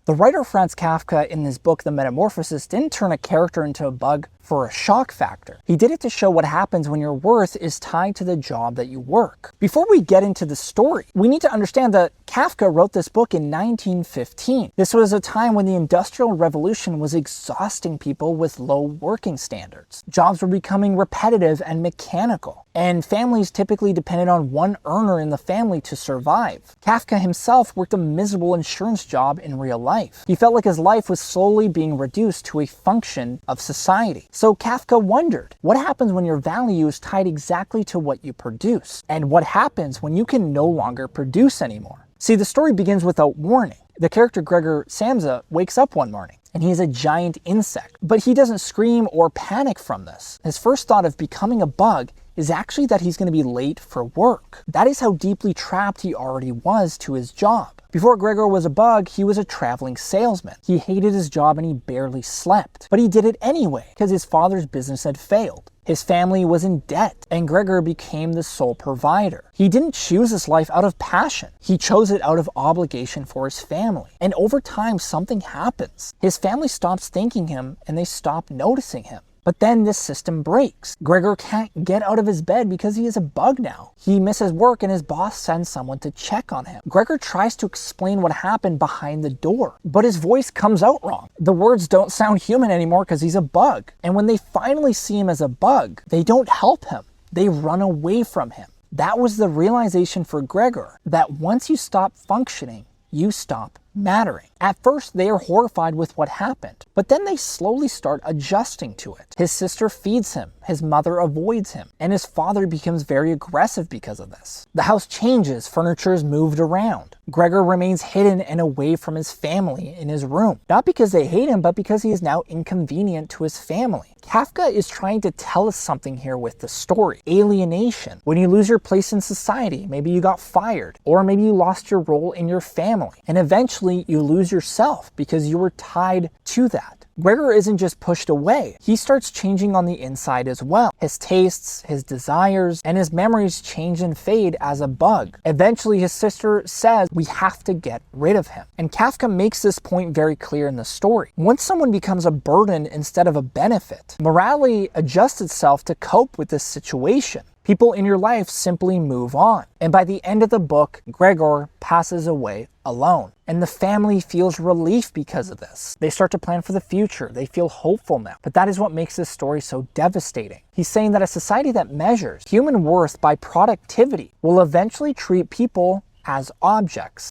The writer Franz Kafka in his book The Metamorphosis didn't turn a character into a bug for a shock factor. He did it to show what happens when your worth is tied to the job that you work. Before we get into the story, we need to understand that Kafka wrote this book in 1915. This was a time when the Industrial Revolution was exhausting people with low working standards. Jobs were becoming repetitive and mechanical, and families typically depended on one earner in the family to survive. Kafka himself worked a miserable insurance job in real life. He felt like his life was slowly being reduced to a function of society. So Kafka wondered, what happens when your value is tied exactly to what you produce? And what happens when you can no longer produce anymore? See, the story begins without warning. The character Gregor Samsa wakes up one morning, and he is a giant insect. But he doesn't scream or panic from this. His first thought of becoming a bug is actually that he's going to be late for work. That is how deeply trapped he already was to his job. Before Gregor was a bug, he was a traveling salesman. He hated his job and he barely slept. But he did it anyway, because his father's business had failed. His family was in debt, and Gregor became the sole provider. He didn't choose this life out of passion. He chose it out of obligation for his family. And over time, something happens. His family stops thanking him, and they stop noticing him. But then this system breaks. Gregor can't get out of his bed because he is a bug now. He misses work and his boss sends someone to check on him. Gregor tries to explain what happened behind the door, but his voice comes out wrong. The words don't sound human anymore because he's a bug. And when they finally see him as a bug, they don't help him. They run away from him. That was the realization for Gregor, that once you stop functioning, you stop mattering. At first, they are horrified with what happened, but then they slowly start adjusting to it. His sister feeds him, his mother avoids him, and his father becomes very aggressive because of this. The house changes, furniture is moved around. Gregor remains hidden and away from his family in his room, not because they hate him, but because he is now inconvenient to his family. Kafka is trying to tell us something here with the story. Alienation. When you lose your place in society, maybe you got fired, or maybe you lost your role in your family, and eventually you lose yourself because you were tied to that. Gregor isn't just pushed away, he starts changing on the inside as well. His tastes, his desires, and his memories change and fade as a bug. Eventually his sister says, we have to get rid of him. And Kafka makes this point very clear in the story. Once someone becomes a burden instead of a benefit, morality adjusts itself to cope with this situation. People in your life simply move on. And by the end of the book, Gregor passes away alone. And the family feels relief because of this. They start to plan for the future. They feel hopeful now. But that is what makes this story so devastating. He's saying that a society that measures human worth by productivity will eventually treat people as objects.